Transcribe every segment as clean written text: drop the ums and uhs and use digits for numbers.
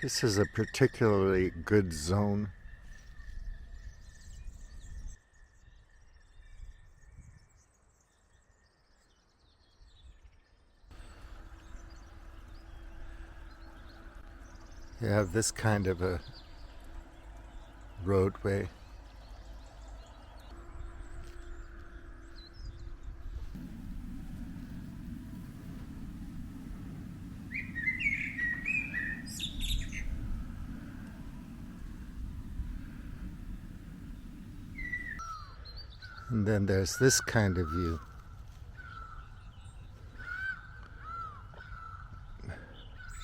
This is a particularly good zone. You have this kind of a roadway. And then there's this kind of view.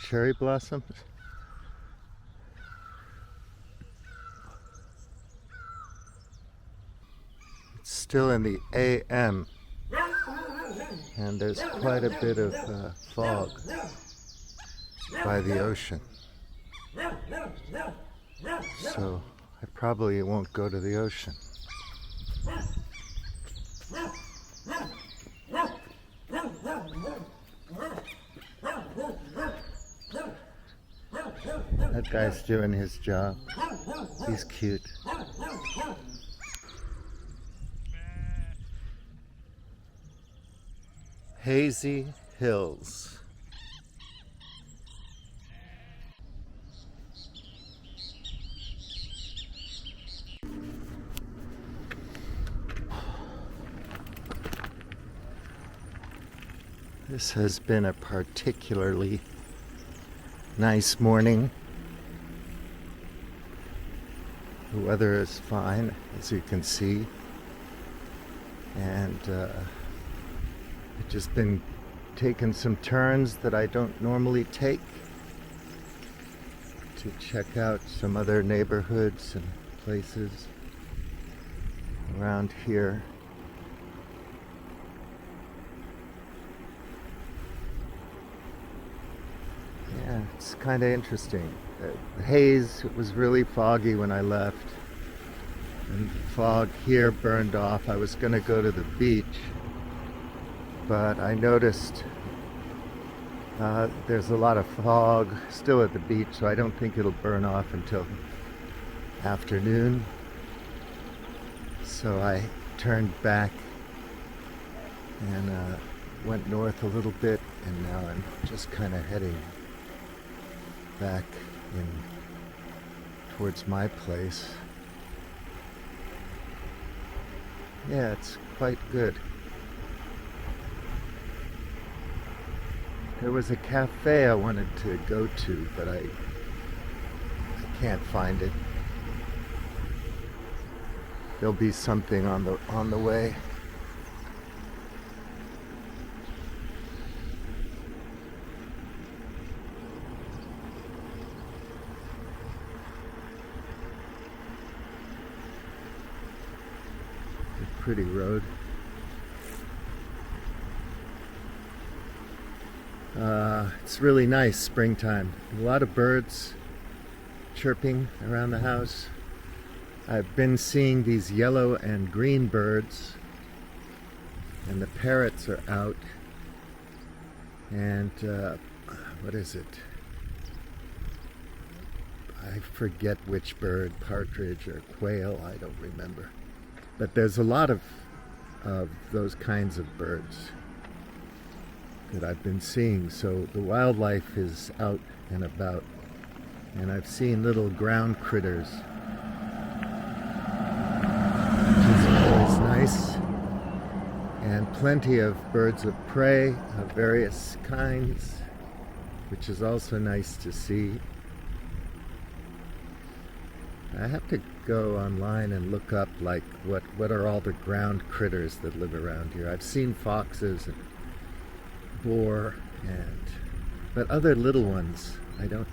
Cherry blossoms. It's still in the AM, and there's quite a bit of fog by the ocean. So I probably won't go to the ocean. That guy's doing his job. He's cute. Hazy Hills. This has been a particularly nice morning. The weather is fine, as you can see, and I've just been taking some turns that I don't normally take to check out some other neighborhoods and places around here. Yeah, it's kind of interesting. The haze was really foggy when I left, and the fog here burned off. I was going to go to the beach, but I noticed there's a lot of fog still at the beach, so I don't think it'll burn off until afternoon. So I turned back and went north a little bit, and now I'm just kind of heading back in towards my place. Yeah, it's quite good. There was a cafe I wanted to go to, but I can't find it. There'll be something on the way. Pretty road. It's really nice springtime. A lot of birds chirping around the house. I've been seeing these yellow and green birds, and the parrots are out. And what is it? I forget which bird, partridge or quail, I don't remember. But there's a lot of those kinds of birds that I've been seeing. So the wildlife is out and about. And I've seen little ground critters, which is always nice. And plenty of birds of prey of various kinds, which is also nice to see. I have to go online and look up like what are all the ground critters that live around here. I've seen foxes and boar but other little ones I don't,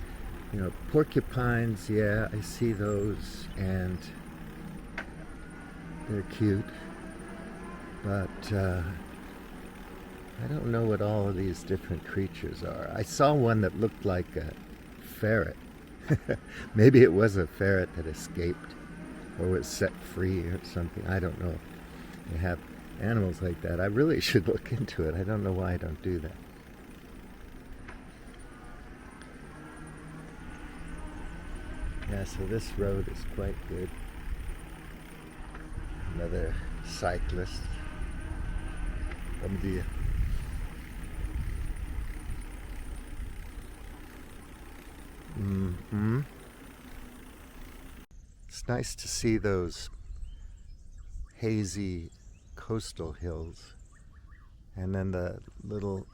porcupines, yeah, I see those and they're cute, but I don't know what all of these different creatures are. I saw one that looked like a ferret. Maybe it was a ferret that escaped or was set free or something. I don't know. They have animals like that. I really should look into it. I don't know why I don't do that. Yeah, so this road is quite good. Another cyclist. Bom dia. Mm-hmm. It's nice to see those hazy coastal hills, and then the little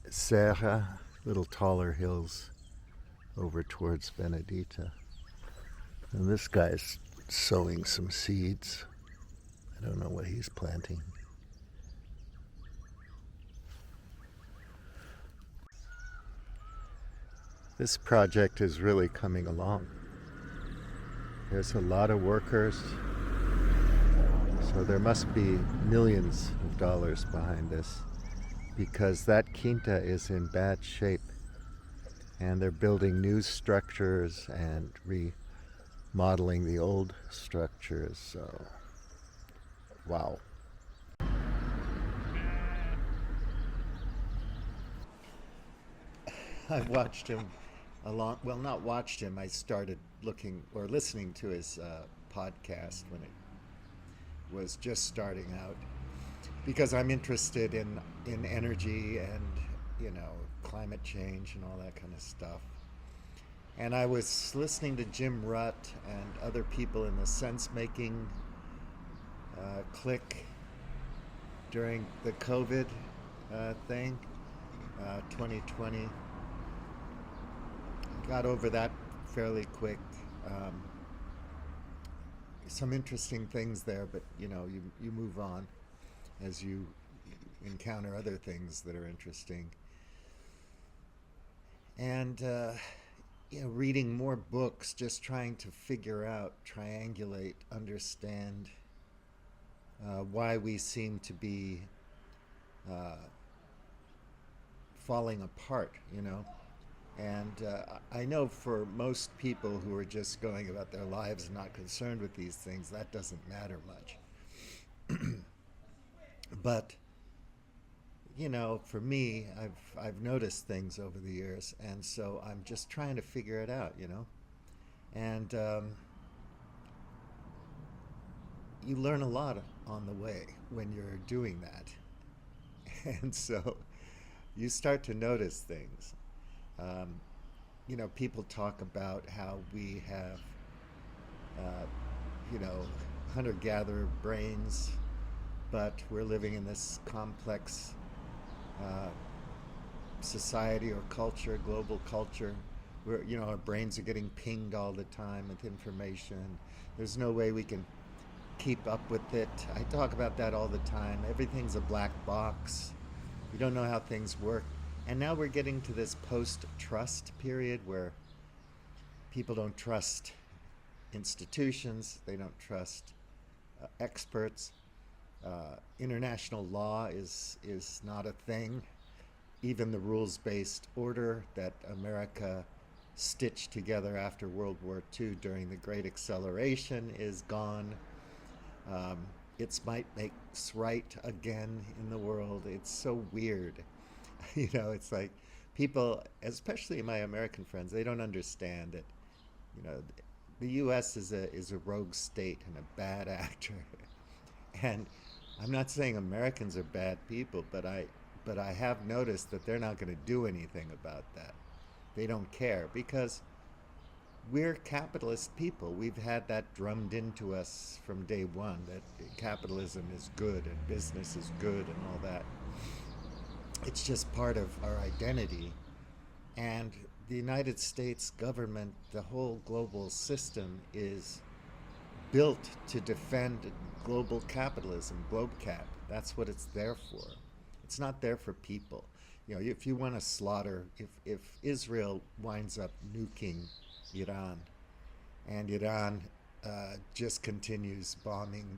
serra, little taller hills over towards Benedita. And this guy's sowing some seeds. I don't know what he's planting. This project is really coming along. There's a lot of workers, so there must be millions of dollars behind this, because that quinta is in bad shape, and they're building new structures and remodeling the old structures. So, wow. I've watched him a long, well, not watched him. I started looking or listening to his podcast when it was just starting out, because I'm interested in energy and, climate change and all that kind of stuff. And I was listening to Jim Rutt and other people in the sense making clique during the COVID thing, 2020. Got over that fairly quick. Some interesting things there, but you move on as you encounter other things that are interesting. And reading more books, just trying to figure out, triangulate, understand why we seem to be falling apart, And I know for most people who are just going about their lives and not concerned with these things, that doesn't matter much. But for me, I've noticed things over the years, and so I'm just trying to figure it out, And you learn a lot on the way when you're doing that, and so you start to notice things. Um, People talk about how we have, uh, hunter-gatherer brains, but we're living in this complex uh, society or culture, global culture, where our brains are getting pinged all the time with information. There's no way we can keep up with it. I talk about that all the time. Everything's a black box. We don't know how things work. And now we're getting to this post-trust period where people don't trust institutions, they don't trust experts. International law is not a thing. Even the rules-based order that America stitched together after World War II during the Great Acceleration is gone. It's might makes right again in the world. It's so weird. It's like people, especially my American friends, they don't understand that, the U.S. is a rogue state and a bad actor. And I'm not saying Americans are bad people, but I have noticed that they're not going to do anything about that. They don't care, because we're capitalist people. We've had that drummed into us from day one, that capitalism is good and business is good and all that. It's just part of our identity. And the United States government, the whole global system, is built to defend global capitalism, GlobeCap. That's what it's there for. It's not there for people. If you want to slaughter, if Israel winds up nuking Iran, and Iran just continues bombing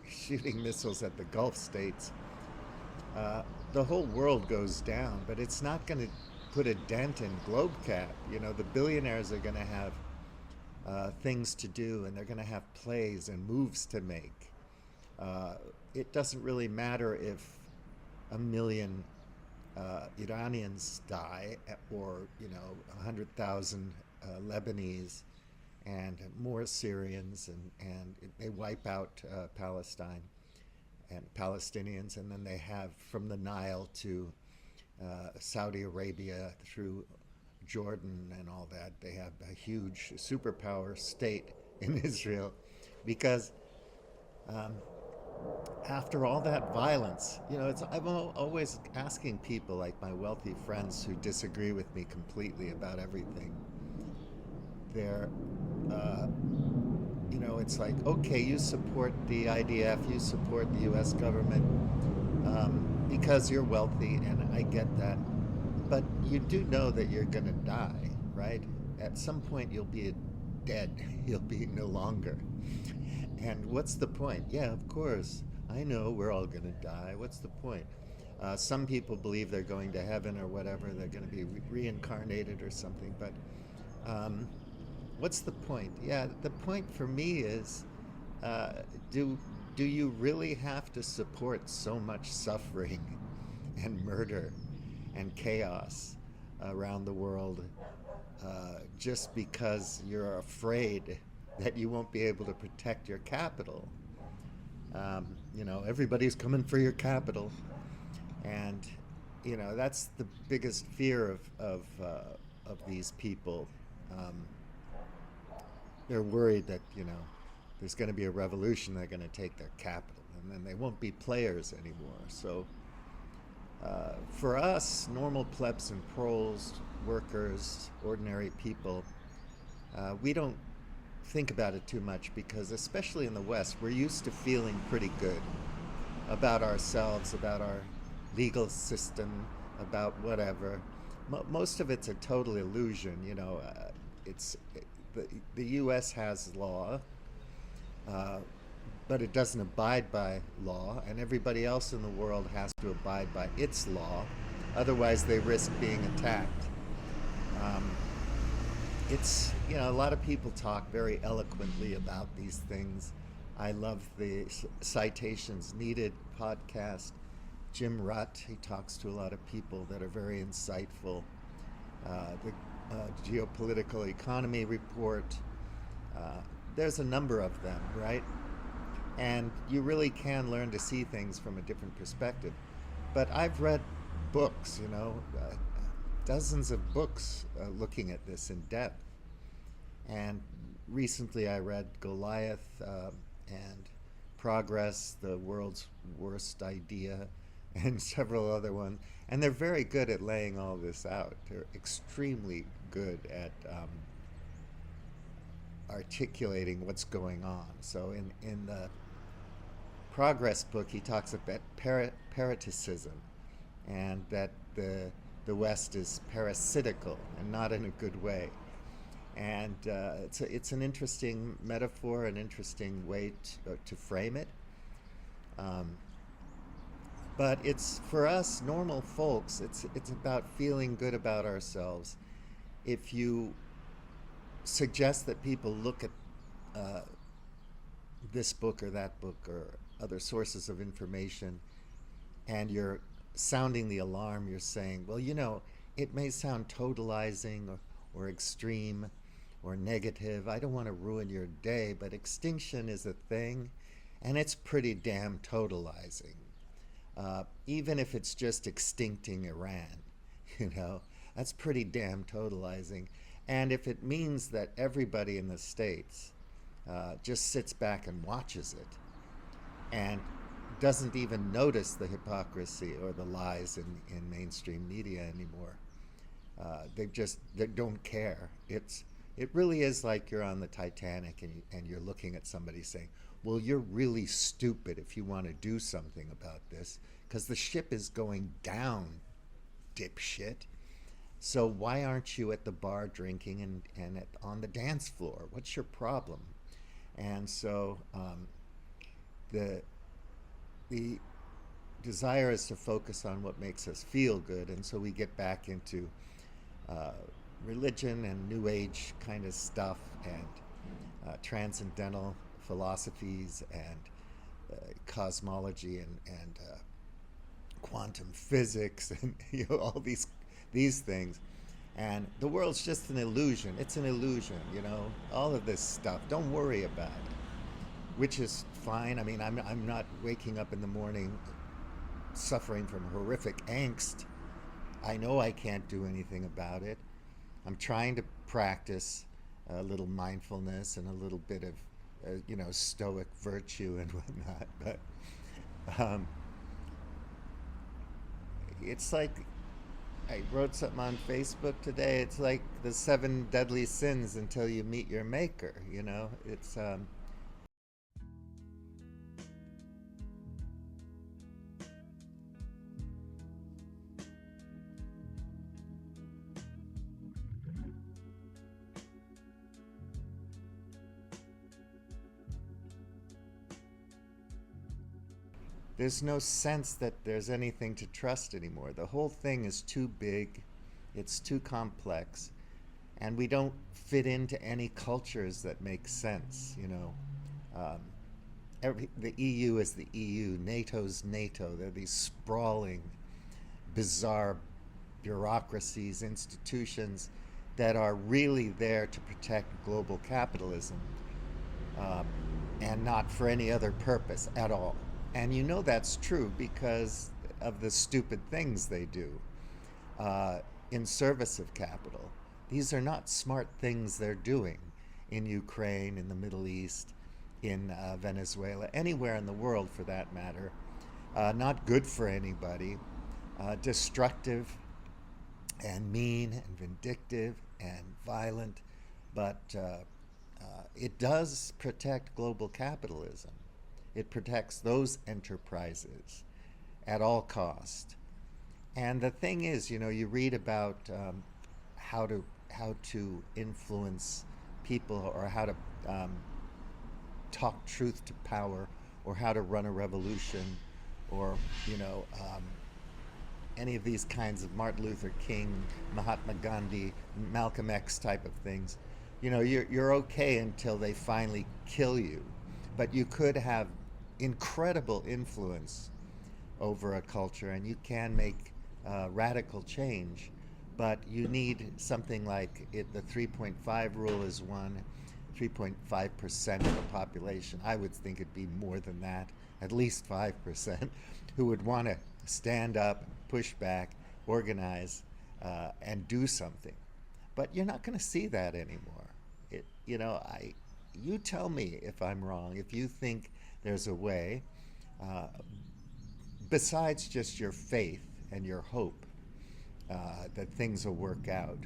shooting missiles at the Gulf states, the whole world goes down. But it's not going to put a dent in GlobeCap. The billionaires are going to have things to do, and they're going to have plays and moves to make. It doesn't really matter if a million Iranians die, or 100,000 Lebanese and more Syrians, and they wipe out Palestine and Palestinians, and then they have from the Nile to Saudi Arabia through Jordan and all that. They have a huge superpower state in Israel because after all that violence, I'm always asking people like my wealthy friends who disagree with me completely about everything. They're, uh, it's like, okay, you support the IDF, you support the U.S. government because you're wealthy, and I get that. But you do know that you're going to die, right? At some point, you'll be dead. You'll be no longer. And what's the point? Yeah, of course. I know we're all going to die. What's the point? Some people believe they're going to heaven or whatever. They're going to be reincarnated or something. But um, what's the point? Yeah, the point for me is, uh, do do you really have to support so much suffering and murder and chaos around the world just because you're afraid that you won't be able to protect your capital? Everybody's coming for your capital, and that's the biggest fear of these people. Um, they're worried that there's going to be a revolution. They're going to take their capital, and then they won't be players anymore. So for us, normal plebs and proles, workers, ordinary people, we don't think about it too much because, especially in the West, we're used to feeling pretty good about ourselves, about our legal system, about whatever. Most of it's a total illusion. It's the U.S. has law, uh, but it doesn't abide by law, and everybody else in the world has to abide by its law. Otherwise, they risk being attacked. Um, it's a lot of people talk very eloquently about these things. I love the Citations Needed podcast. Jim Rutt, he talks to a lot of people that are very insightful. The Geopolitical Economy Report. There's a number of them, right? And you really can learn to see things from a different perspective. But I've read books, dozens of books looking at this in depth. And recently I read Goliath and Progress, the World's Worst Idea, and several other ones. And they're very good at laying all this out. They're extremely good at articulating what's going on. So in the Progress book, he talks about parasitism, and that the West is parasitical and not in a good way. And it's an interesting metaphor, an interesting way to frame it. Um, but it's for us normal folks. It's about feeling good about ourselves. If you suggest that people look at uh, this book or that book or other sources of information, and you're sounding the alarm, you're saying, well, it may sound totalizing or extreme or negative. I don't want to ruin your day, but extinction is a thing, and it's pretty damn totalizing. Even if it's just extincting Iran, that's pretty damn totalizing. And if it means that everybody in the States just sits back and watches it and doesn't even notice the hypocrisy or the lies in mainstream media anymore, they don't care. It really is like you're on the Titanic and you're looking at somebody saying, well, you're really stupid if you want to do something about this, because the ship is going down, dipshit. So why aren't you at the bar drinking and on the dance floor? What's your problem? And so the desire is to focus on what makes us feel good, and so we get back into religion and New Age kind of stuff, and transcendental philosophies, and cosmology, and quantum physics, and all these things. And the world's just an illusion. It's an illusion, you know, all of this stuff. Don't worry about it, which is fine. I mean, I'm not waking up in the morning suffering from horrific angst. I know I can't do anything about it. I'm trying to practice a little mindfulness and a little bit of, stoic virtue and whatnot. But um, it's like I wrote something on Facebook today. It's like the seven deadly sins until you meet your maker. You know, it's there's no sense that there's anything to trust anymore. The whole thing is too big, it's too complex, and we don't fit into any cultures that make sense. You know, um, the EU is the EU, NATO's NATO. They're these sprawling, bizarre bureaucracies, institutions that are really there to protect global capitalism, uh, and not for any other purpose at all. And you know that's true because of the stupid things they do uh, in service of capital. These are not smart things they're doing in Ukraine, in the Middle East, in Venezuela, anywhere in the world for that matter. Not good for anybody, destructive and mean and vindictive and violent, but it does protect global capitalism. It protects those enterprises at all cost. And the thing is, you know, you read about how to influence people, or how to um, talk truth to power, or how to run a revolution, or any of these kinds of Martin Luther King, Mahatma Gandhi, Malcolm X type of things. You know, you're okay until they finally kill you, but you could have incredible influence over a culture, and you can make radical change. But you need something like the 3.5 rule is one, 3.5% of the population. I would think it'd be more than that, at least 5%, who would want to stand up, push back, organize, and do something. But you're not going to see that anymore. You tell me if I'm wrong, if you think there's a way, uh, besides just your faith and your hope, that things will work out.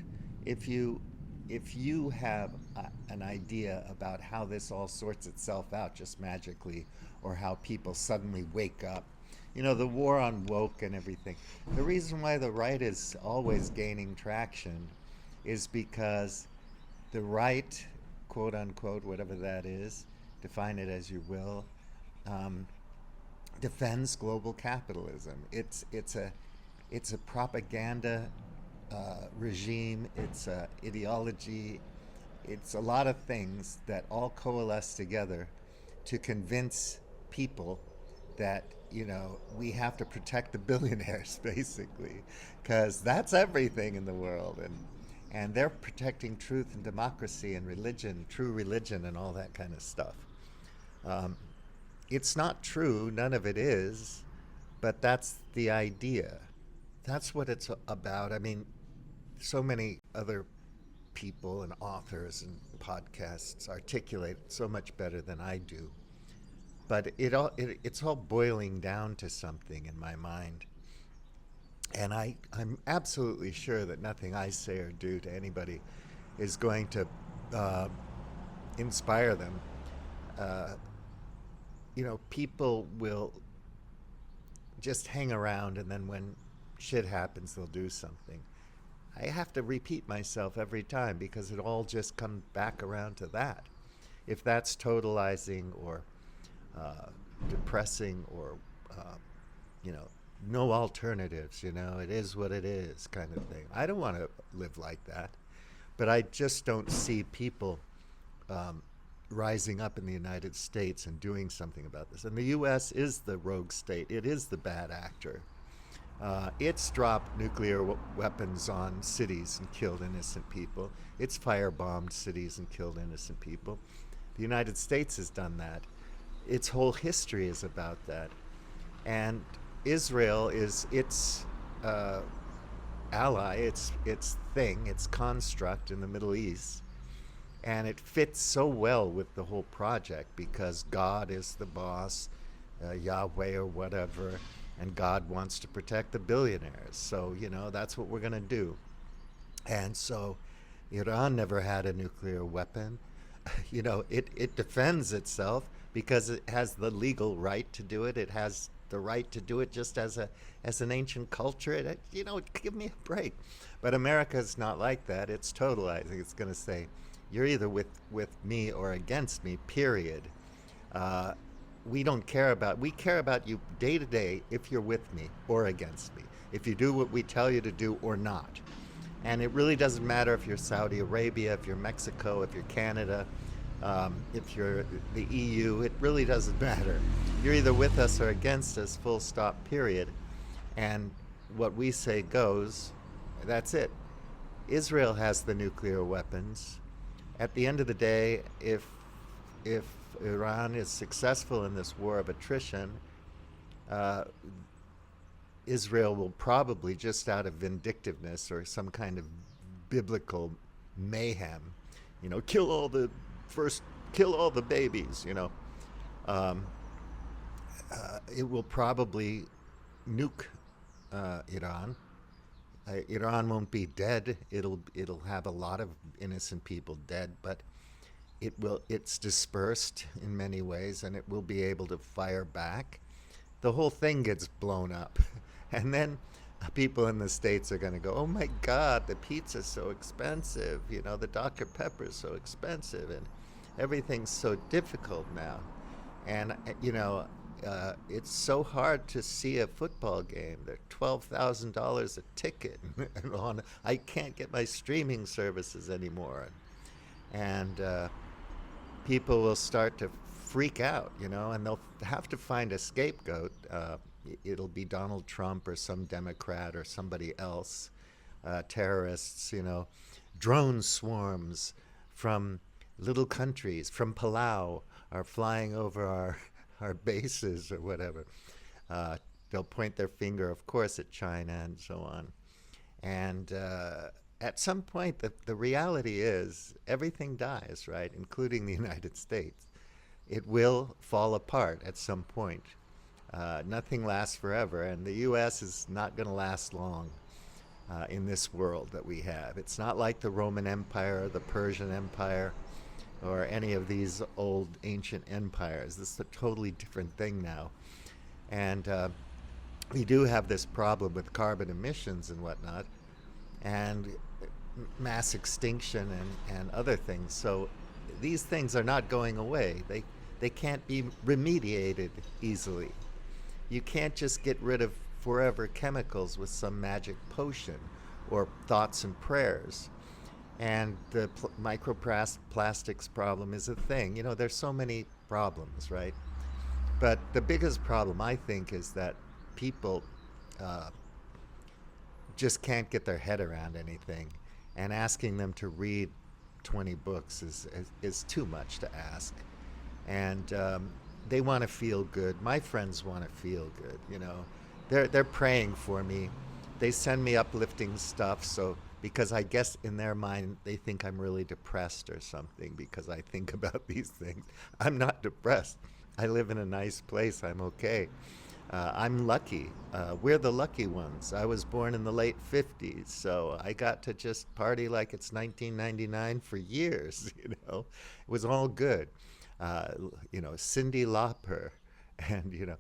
If you have an idea about how this all sorts itself out just magically, or how people suddenly wake up, the war on woke and everything. The reason why the right is always gaining traction is because the right, quote unquote, whatever that is, define it as you will, um, defends global capitalism. It's a propaganda regime. It's a ideology. It's a lot of things that all coalesce together to convince people that we have to protect the billionaires basically, because that's everything in the world, and they're protecting truth and democracy and religion, true religion, and all that kind of stuff. Um, it's not true, none of it is, but that's the idea. That's what it's about. I mean, so many other people and authors and podcasts articulate it so much better than I do. But it's all boiling down to something in my mind. And I'm absolutely sure that nothing I say or do to anybody is going to uh, inspire them. Uh, People will just hang around, and then when shit happens, they'll do something. I have to repeat myself every time because it all just comes back around to that. If that's totalizing or uh, depressing, or uh, you know, no alternatives, it is what it is kind of thing. I don't want to live like that, but I just don't see people um, rising up in the United States and doing something about this. And the U.S. is the rogue state. It is the bad actor. It's dropped nuclear weapons on cities and killed innocent people. It's firebombed cities and killed innocent people. The United States has done that. Its whole history is about that. And Israel is its uh, ally, its thing, its construct in the Middle East. And it fits so well with the whole project because God is the boss, Yahweh or whatever, and God wants to protect the billionaires. So, that's what we're going to do. And so Iran never had a nuclear weapon. It defends itself because it has the legal right to do it. It has the right to do it just as an ancient culture. Give me a break. But America's not like that. It's totalizing. It's going to say, you're either with me or against me, period. Uh, we care about you day to day if you're with me or against me, if you do what we tell you to do or not. And it really doesn't matter if you're Saudi Arabia, if you're Mexico, if you're Canada, if you're the EU, it really doesn't matter. You're either with us or against us, full stop, period. And what we say goes, that's it. Israel has the nuclear weapons. At the end of the day, if Iran is successful in this war of attrition, uh, Israel will probably, just out of vindictiveness or some kind of biblical mayhem, kill all the first, kill all the babies, um, it will probably nuke Iran. Iran won't be dead. It'll have a lot of innocent people dead, but it's dispersed in many ways, and it will be able to fire back. The whole thing gets blown up, and then people in the States are going to go, oh my God, the pizza's so expensive, the Dr. Pepper's so expensive, and everything's so difficult now. And it's so hard to see a football game. They're $12,000 a ticket, and I can't get my streaming services anymore, and people will start to freak out, and they'll have to find a scapegoat. It'll be Donald Trump or some Democrat or somebody else, terrorists, drone swarms from little countries, from Palau, are flying over our bases or whatever. They'll point their finger, of course, at China and so on. And at some point, the reality is everything dies, right, including the United States. It will fall apart at some point. Nothing lasts forever, and the U.S. is not going to last long in this world that we have. It's not like the Roman Empire or the Persian Empire or any of these old ancient empires. This is a totally different thing now. And we do have this problem with carbon emissions and whatnot, and mass extinction and other things. So these things are not going away. They can't be remediated easily. You can't just get rid of forever chemicals with some magic potion or thoughts and prayers. And the microplastics problem is a thing. There's so many problems, right? But the biggest problem, I think, is that people uh, just can't get their head around anything. And asking them to read 20 books is too much to ask. And they want to feel good. My friends want to feel good, They're praying for me. They send me uplifting stuff, so because I guess in their mind they think I'm really depressed or something because I think about these things. I'm not depressed. I live in a nice place. I'm okay. I'm lucky. We're the lucky ones. I was born in the late 50s, so I got to just party like it's 1999 for years, It was all good. Uh, Cyndi Lauper. And,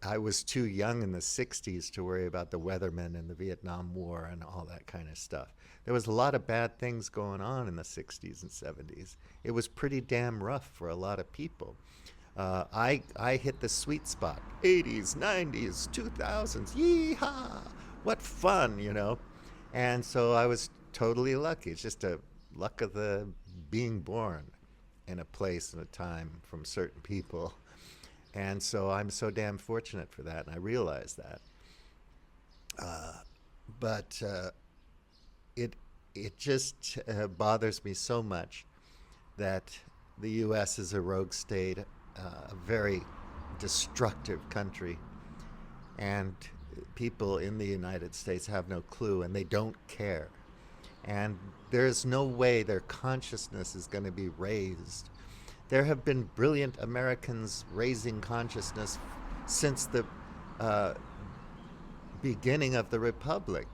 I was too young in the 60s to worry about the weathermen and the Vietnam War and all that kind of stuff. There was a lot of bad things going on in the 60s and 70s. It was pretty damn rough for a lot of people. I hit the sweet spot. 80s, 90s, 2000s. Yeehaw! What fun. And so I was totally lucky. It's just a luck of the being born in a place and a time from certain people. And so I'm so damn fortunate for that, and I realize that. But it it just bothers me so much that the U.S. is a rogue state, a very destructive country, and people in the United States have no clue and they don't care. And there's no way their consciousness is going to be raised. There have been brilliant Americans raising consciousness since the uh, beginning of the Republic.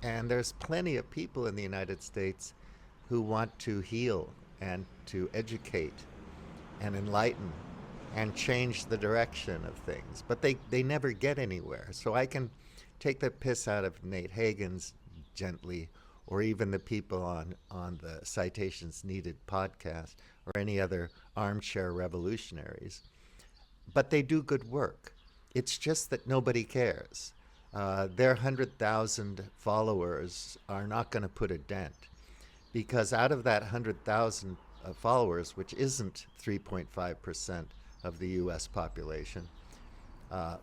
And there's plenty of people in the United States who want to heal and to educate and enlighten and change the direction of things. But they never get anywhere. So I can take the piss out of Nate Hagen's gently, or even the people on the Citations Needed podcast, or any other armchair revolutionaries. But they do good work. It's just that nobody cares. Their 100,000 followers are not going to put a dent, because out of that 100,000 followers, which isn't 3.5% of the US population, uh,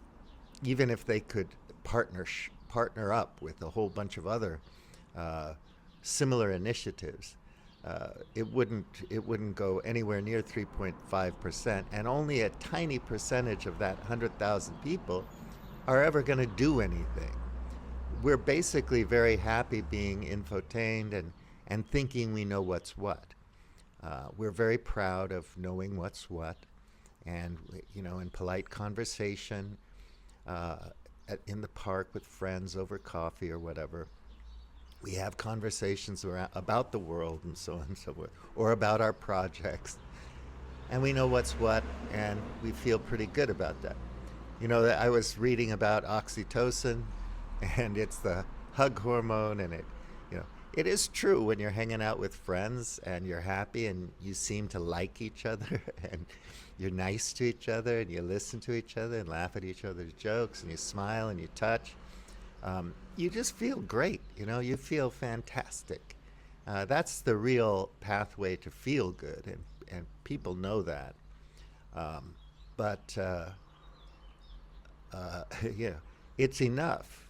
even if they could partner up with a whole bunch of other uh, similar initiatives, it wouldn't go anywhere near 3.5%, and only a tiny percentage of that 100,000 people are ever going to do anything. We're basically very happy being infotained and thinking we know what's what. We're very proud of knowing what's what, and in polite conversation, uh, in the park with friends over coffee or whatever, we have conversations about the world and so on and so forth, or about our projects, and we know what's what, and we feel pretty good about that. I was reading about oxytocin, and it's the hug hormone, and it is true when you're hanging out with friends and you're happy and you seem to like each other and you're nice to each other and you listen to each other and laugh at each other's jokes and you smile and you touch. You just feel great, you feel fantastic. That's the real pathway to feel good, and people know that. But yeah, it's enough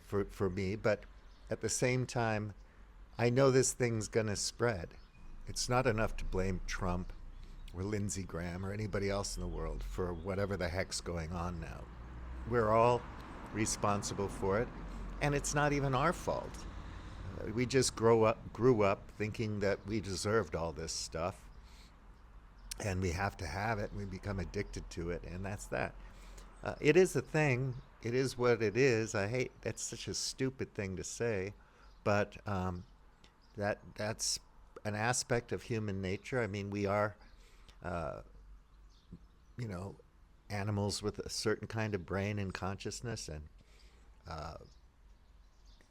for me. But at the same time, I know this thing's going to spread. It's not enough to blame Trump or Lindsey Graham or anybody else in the world for whatever the heck's going on now. We're all responsible for it, and it's not even our fault. We just grew up thinking that we deserved all this stuff, and we have to have it, and we become addicted to it, and that's that. It is a thing. It is what it is. I hate that's such a stupid thing to say, but that's an aspect of human nature. I mean, we are, uh, you know, animals with a certain kind of brain and consciousness, uh,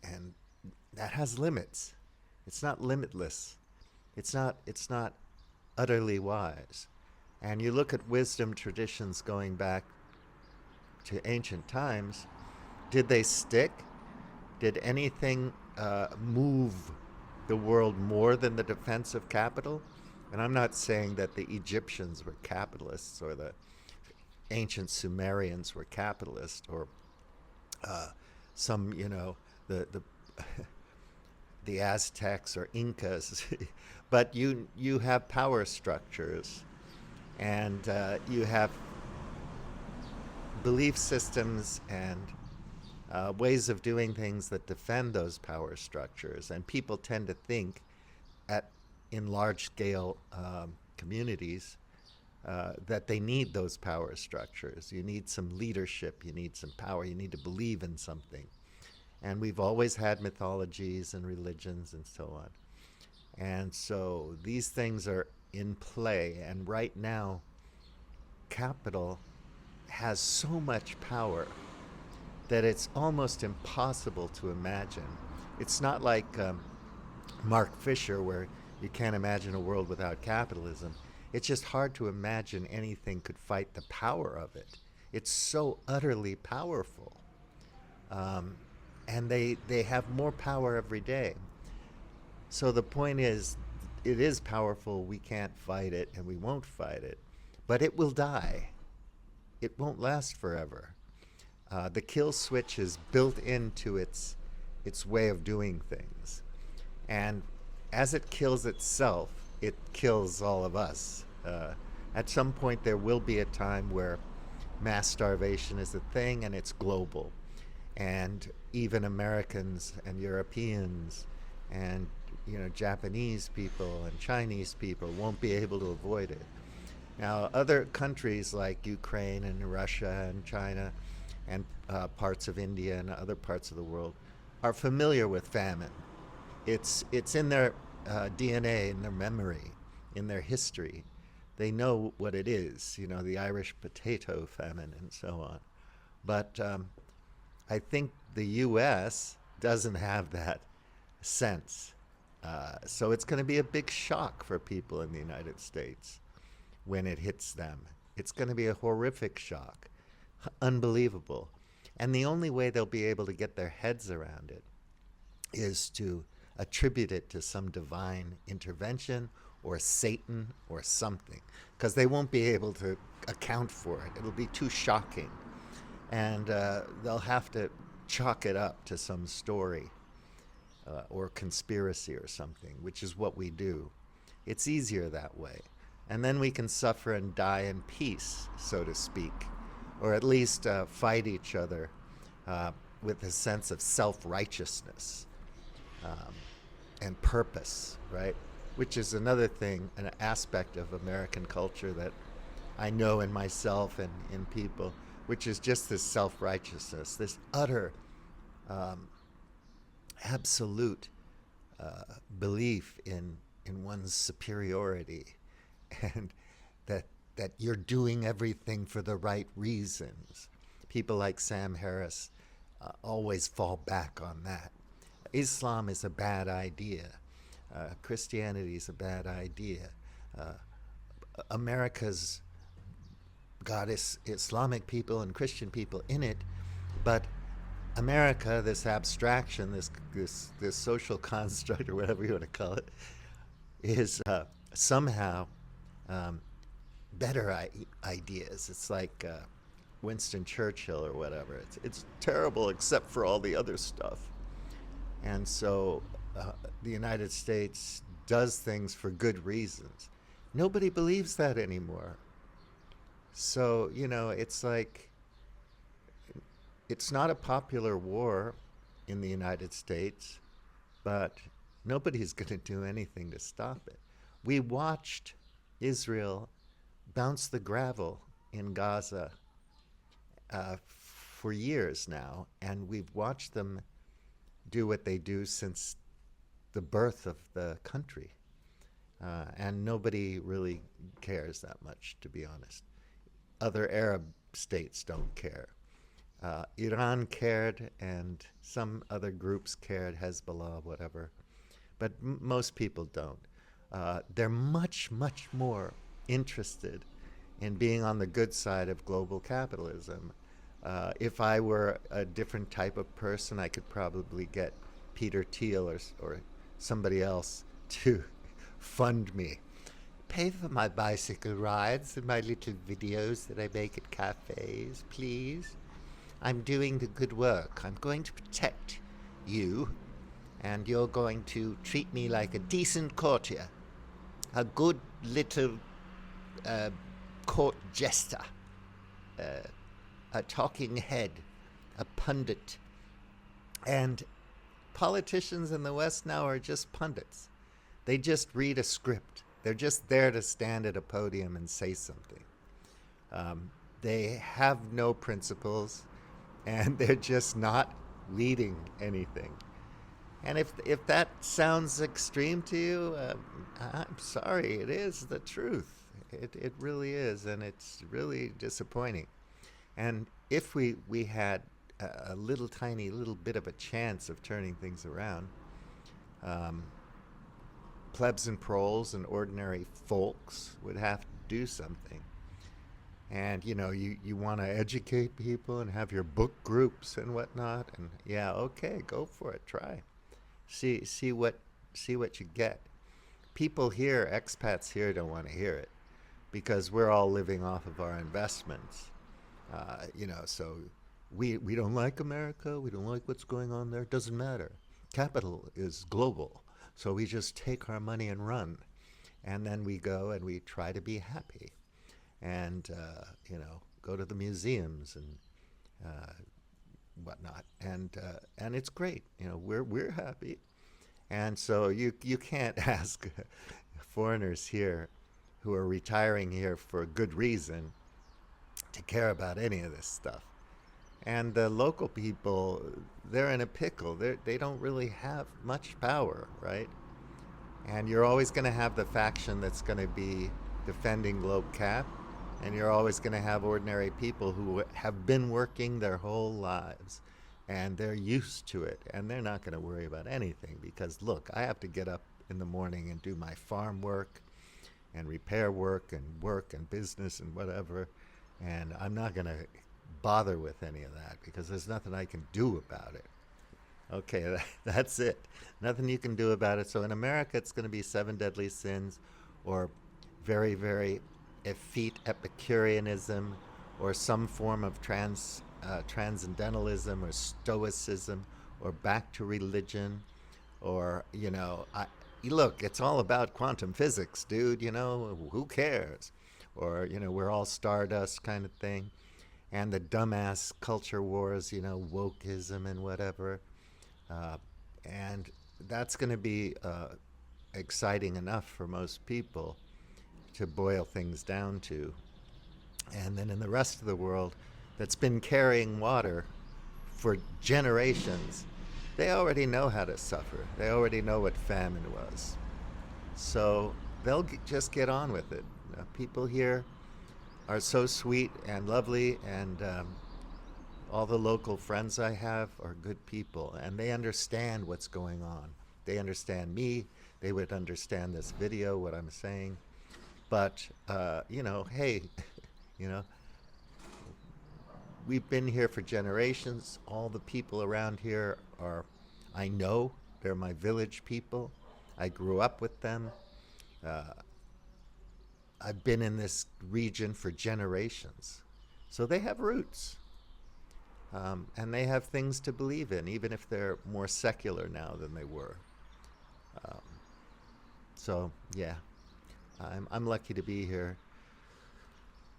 and that has limits. It's not limitless. It's not utterly wise. And you look at wisdom traditions going back to ancient times. Did they stick? Did anything move the world more than the defense of capital? And I'm not saying that the Egyptians were capitalists or the ancient Sumerians were capitalists, or some, the the Aztecs or Incas, but you have power structures, and you have belief systems and ways of doing things that defend those power structures. And people tend to think in large scale communities that they need those power structures. You need some leadership, you need some power, you need to believe in something. And we've always had mythologies and religions and so on. And so these things are in play. And right now, capital has so much power that it's almost impossible to imagine. It's not like Mark Fisher, where you can't imagine a world without capitalism. It's just hard to imagine anything could fight the power of it. It's so utterly powerful. And they have more power every day. So the point is, it is powerful. We can't fight it, and we won't fight it. But it will die. It won't last forever. The kill switch is built into its way of doing things, and as it kills itself, it kills all of us. At some point, there will be a time where mass starvation is a thing, and it's global, and even Americans and Europeans and Japanese people and Chinese people won't be able to avoid it. Now, other countries like Ukraine and Russia and China and parts of India and other parts of the world are familiar with famine. It's in their DNA, in their memory, in their history. They know what it is, the Irish potato famine and so on. But I think the U.S. doesn't have that sense. So it's going to be a big shock for people in the United States when it hits them. It's going to be a horrific shock, unbelievable. And the only way they'll be able to get their heads around it is to attribute it to some divine intervention or Satan or something, because they won't be able to account for it. It'll be too shocking. And they'll have to chalk it up to some story or conspiracy or something, which is what we do. It's easier that way. And then we can suffer and die in peace, so to speak, or at least fight each other with a sense of self-righteousness and purpose, right? Which is another thing, an aspect of American culture that I know in myself and in people, which is just this self-righteousness, this utter, absolute belief in one's superiority, and that you're doing everything for the right reasons. People like Sam Harris always fall back on that. Islam is a bad idea. Christianity is a bad idea. America's got Islamic people and Christian people in it, but America, this abstraction, this social construct, or whatever you want to call it, is somehow better ideas. It's like Winston Churchill or whatever. It's terrible except for all the other stuff. And so the United States does things for good reasons. Nobody believes that anymore. So, it's like, it's not a popular war in the United States, but nobody's going to do anything to stop it. We watched Israel bounce the gravel in Gaza for years now, and we've watched them do what they do since the birth of the country. And nobody really cares that much, to be honest. Other Arab states don't care. Iran cared, and some other groups cared, Hezbollah, whatever. But most people don't. They're much, much more interested in being on the good side of global capitalism. If I were a different type of person, I could probably get Peter Thiel or somebody else to fund me. Pay for my bicycle rides and my little videos that I make at cafes, please. I'm doing the good work. I'm going to protect you, and you're going to treat me like a decent courtier, a good little court jester, a talking head, a pundit. And politicians in the West now are just pundits. They just read a script. They're just there to stand at a podium and say something. They have no principles, and they're just not leading anything. And if that sounds extreme to you, I'm sorry, it is the truth. It really is, and it's really disappointing. And if we had a little tiny little bit of a chance of turning things around, plebs and proles and ordinary folks would have to do something. And you want to educate people and have your book groups and whatnot, and yeah, okay, go for it, try, see what you get. People here, expats here, don't want to hear it because we're all living off of our investments. So We don't like America. We don't like what's going on there. It doesn't matter. Capital is global. So we just take our money and run. And then we go and we try to be happy and, go to the museums and whatnot. And it's great. We're happy. And so you can't ask foreigners here who are retiring here for a good reason to care about any of this stuff. And the local people, they're in a pickle. They don't really have much power, right? And you're always going to have the faction that's going to be defending Globe Cap, and you're always going to have ordinary people who have been working their whole lives, and they're used to it, and they're not going to worry about anything because, look, I have to get up in the morning and do my farm work and repair work and business and whatever, and I'm not going to bother with any of that because there's nothing I can do about it. Okay, that's it. Nothing you can do about it. So in America, it's going to be seven deadly sins or very, very effete Epicureanism or some form of transcendentalism or stoicism or back to religion or, look, it's all about quantum physics, dude, who cares? Or, we're all stardust kind of thing. And the dumbass culture wars, wokeism and whatever. And that's going to be exciting enough for most people to boil things down to. And then in the rest of the world that's been carrying water for generations, they already know how to suffer. They already know what famine was. So they'll just get on with it. People here are so sweet and lovely, and all the local friends I have are good people, and they understand what's going on. They understand me. They would understand this video, what I'm saying. But, hey, we've been here for generations. All the people around here I know, they're my village people. I grew up with them. I've been in this region for generations. So they have roots. And they have things to believe in, even if they're more secular now than they were. So, yeah, I'm lucky to be here.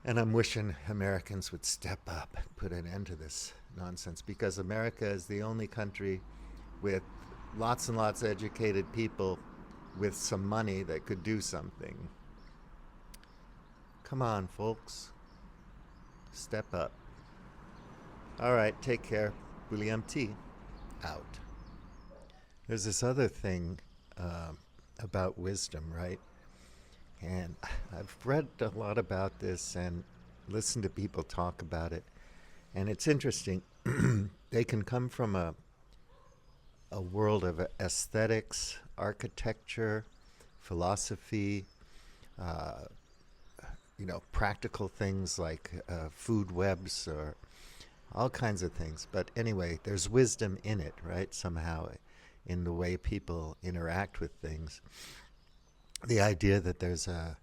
And I'm wishing Americans would step up and put an end to this nonsense, because America is the only country with lots and lots of educated people with some money that could do something. Come on, folks. Step up. All right, take care. William T. Out. There's this other thing about wisdom, right? And I've read a lot about this and listened to people talk about it. And it's interesting. They can come from a world of aesthetics, architecture, philosophy, practical things like food webs or all kinds of things. But anyway, there's wisdom in it, right? Somehow in the way people interact with things. The idea that there's a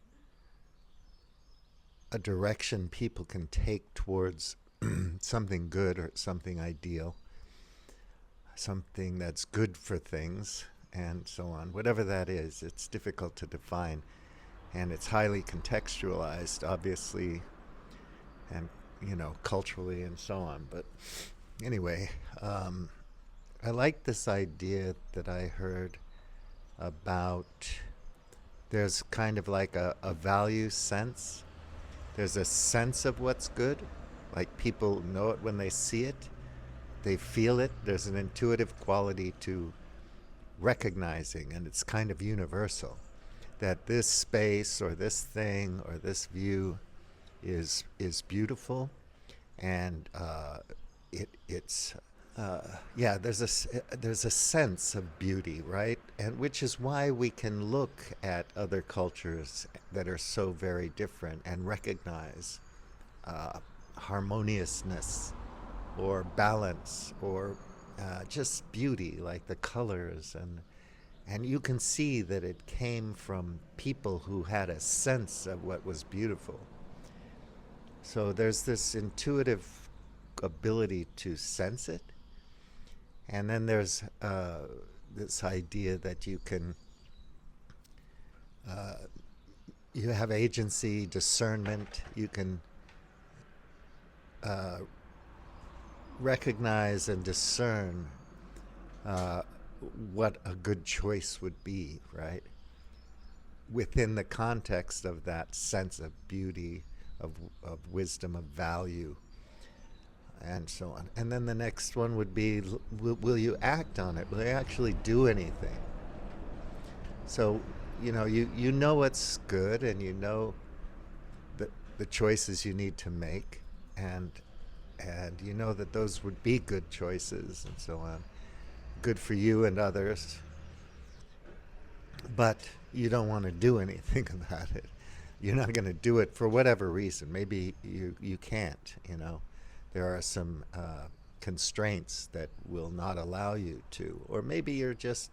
direction people can take towards something good or something ideal, something that's good for things, and so on. Whatever that is, it's difficult to define. And it's highly contextualized, obviously, and, culturally and so on. But anyway, I like this idea that I heard about there's kind of like a value sense. There's a sense of what's good. Like people know it when they see it. They feel it. There's an intuitive quality to recognizing, and it's kind of universal, that this space or this thing or this view is beautiful, and there's a sense of beauty, right? And which is why we can look at other cultures that are so very different and recognize harmoniousness or balance or just beauty, like the colors, and you can see that it came from people who had a sense of what was beautiful. So there's this intuitive ability to sense it. And then there's this idea that you have agency, discernment. You can recognize and discern what a good choice would be, right? Within the context of that sense of beauty, of wisdom, of value, and so on. And then the next one would be, will you act on it? Will you actually do anything? So, you know what's good, and you know the choices you need to make, and you know that those would be good choices, and so on, good for you and others, but you don't want to do anything about it. You're not going to do it for whatever reason. Maybe you can't. There are some constraints that will not allow you to, or maybe you're just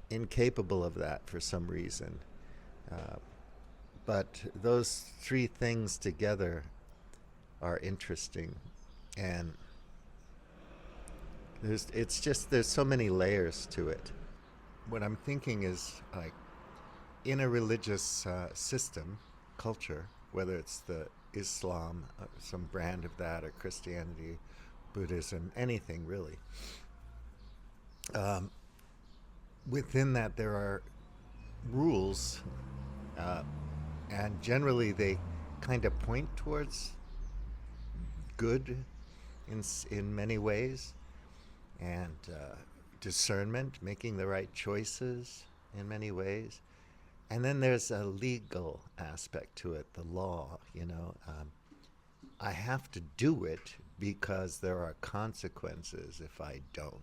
incapable of that for some reason. But those three things together are interesting, and there's so many layers to it. What I'm thinking is, like, in a religious system, culture, whether it's the Islam, some brand of that, or Christianity, Buddhism, anything really, within that there are rules, and generally they kind of point towards good in many ways, and discernment, making the right choices in many ways. And then there's a legal aspect to it, the law. I have to do it because there are consequences if I don't.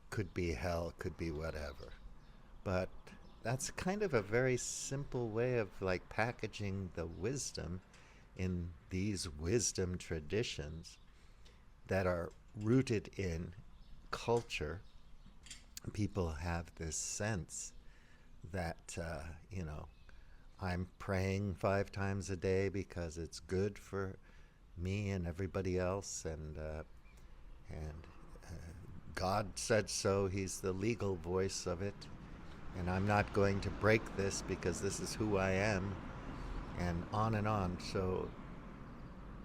Could be hell, could be whatever. But that's kind of a very simple way of, like, packaging the wisdom in these wisdom traditions that are rooted in culture. People have this sense that I'm praying 5 times a day because it's good for me and everybody else, and God said so. He's the legal voice of it, and I'm not going to break this because this is who I am, and on and on. So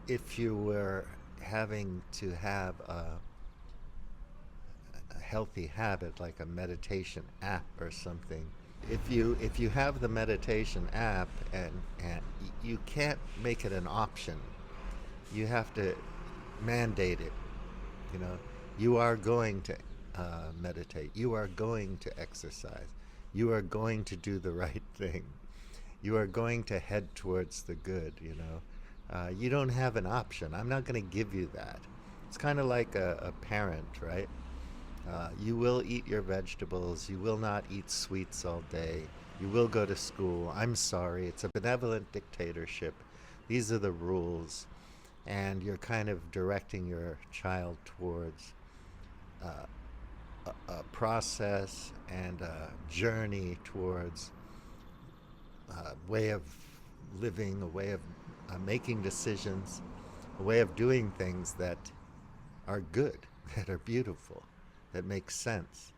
if you were having to have a healthy habit, like a meditation app or something, if you have the meditation app, and you can't make it an option, you have to mandate it. You are going to meditate, you are going to exercise, you are going to do the right thing, you are going to head towards the good. You don't have an option. I'm not going to give you that. It's kind of like a parent, right? You will eat your vegetables. You will not eat sweets all day. You will go to school. I'm sorry. It's a benevolent dictatorship. These are the rules. And you're kind of directing your child towards a process and a journey towards a way of living, a way of making decisions, a way of doing things that are good, that are beautiful, that makes sense.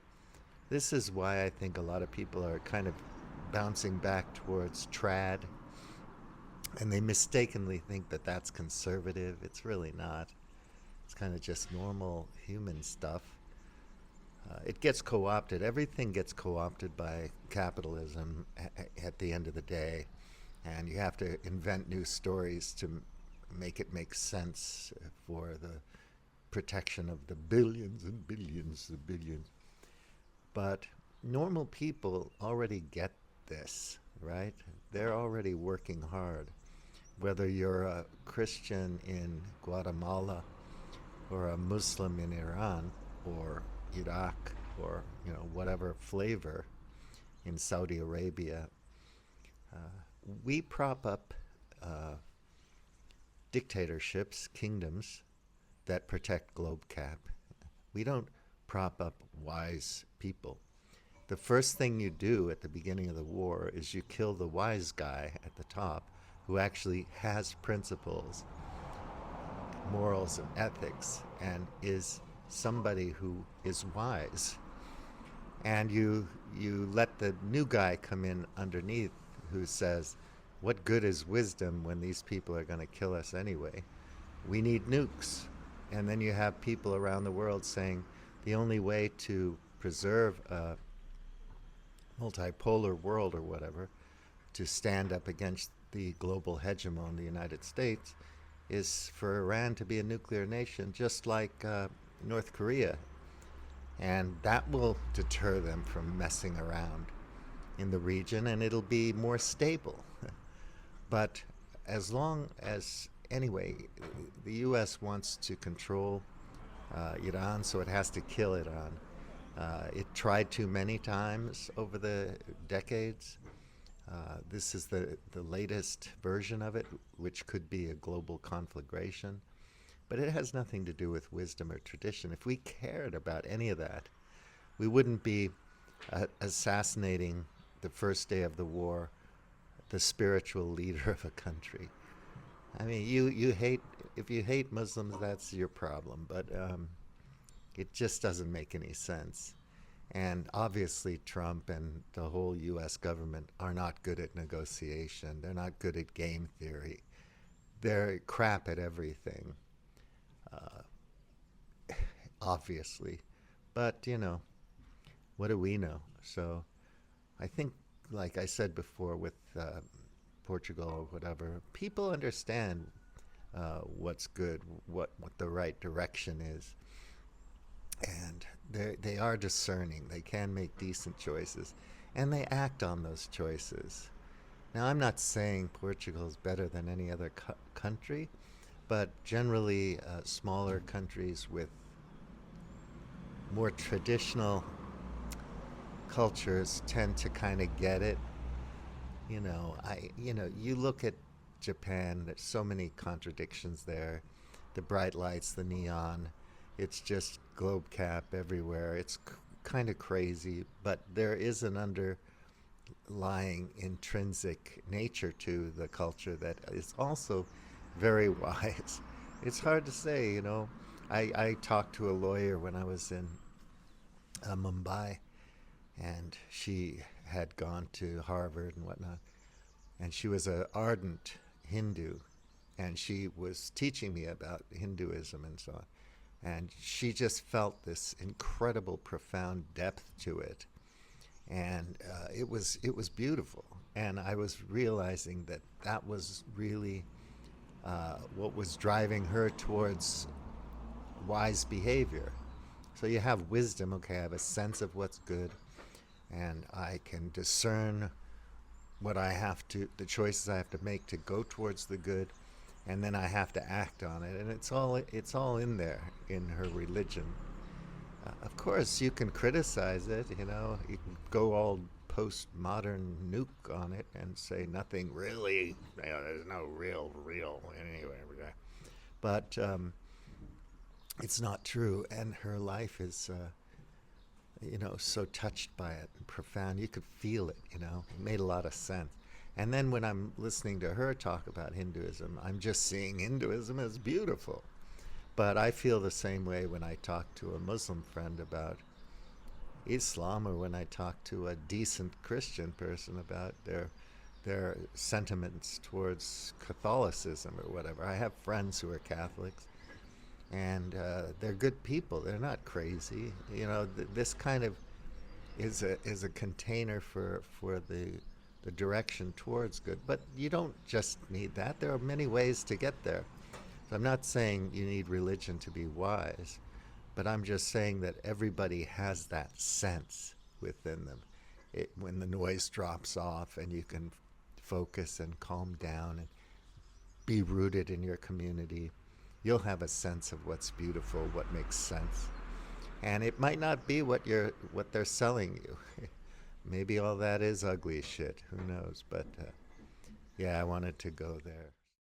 This is why I think a lot of people are kind of bouncing back towards trad, and they mistakenly think that that's conservative. It's really not. It's kind of just normal human stuff. It gets co-opted. Everything gets co-opted by capitalism at the end of the day, and you have to invent new stories to make it make sense for the protection of the billions and billions and billions. But normal people already get this, right? They're already working hard. Whether you're a Christian in Guatemala or a Muslim in Iran or Iraq or whatever flavor in Saudi Arabia, we prop up dictatorships, kingdoms that protect GlobeCap. We don't prop up wise people. The first thing you do at the beginning of the war is you kill the wise guy at the top who actually has principles morals and ethics and is somebody who is wise. And you let the new guy come in underneath who says, what good is wisdom when these people are going to kill us anyway? We need nukes. And then you have people around the world saying the only way to preserve a multipolar world or whatever, to stand up against the global hegemon, the United States, is for Iran to be a nuclear nation, just like North Korea. And that will deter them from messing around in the region, and it'll be more stable. But as long as, anyway, the U.S. wants to control Iran, so it has to kill Iran. It tried to many times over the decades. This is the latest version of it, which could be a global conflagration. But it has nothing to do with wisdom or tradition. If we cared about any of that, we wouldn't be assassinating the first day of the war the spiritual leader of a country. I mean, you hate, if you hate Muslims, that's your problem. But it just doesn't make any sense. And obviously, Trump and the whole U.S. government are not good at negotiation. They're not good at game theory. They're crap at everything, obviously. But, you know, what do we know? So I think, like I said before with Portugal or whatever, people understand what's good, what the right direction is. And they are discerning. They can make decent choices, and they act on those choices. Now, I'm not saying Portugal is better than any other country, but generally, smaller countries with more traditional cultures tend to kind of get it. You look at Japan. There's so many contradictions there. The bright lights, the neon. It's just globe cap everywhere. It's kind of crazy, but there is an underlying intrinsic nature to the culture that is also very wise. It's hard to say, you know. I talked to a lawyer when I was in Mumbai, and she had gone to Harvard and whatnot, and she was an ardent Hindu, and she was teaching me about Hinduism and so on. And she just felt this incredible, profound depth to it, and it was beautiful. And I was realizing that that was really what was driving her towards wise behavior. So you have wisdom. Okay, I have a sense of what's good, and I can discern the choices I have to make to go towards the good, and then I have to act on it, and it's all in there in her religion. Of course, you can criticize it. You know, you can go all postmodern nuke on it and say nothing really. There's no real anyway. But it's not true, and her life is. So touched by it and profound. You could feel it, It made a lot of sense. And then when I'm listening to her talk about Hinduism, I'm just seeing Hinduism as beautiful. But I feel the same way when I talk to a Muslim friend about Islam, or when I talk to a decent Christian person about their sentiments towards Catholicism or whatever. I have friends who are Catholics, and they're good people. They're not crazy. This kind of is a container for the direction towards good. But you don't just need that. There are many ways to get there. So I'm not saying you need religion to be wise, but I'm just saying that everybody has that sense within them. When the noise drops off and you can focus and calm down and be rooted in your community, you'll have a sense of what's beautiful, what makes sense. And it might not be what they're selling you. Maybe all that is ugly shit. Who knows? But yeah, I wanted to go there.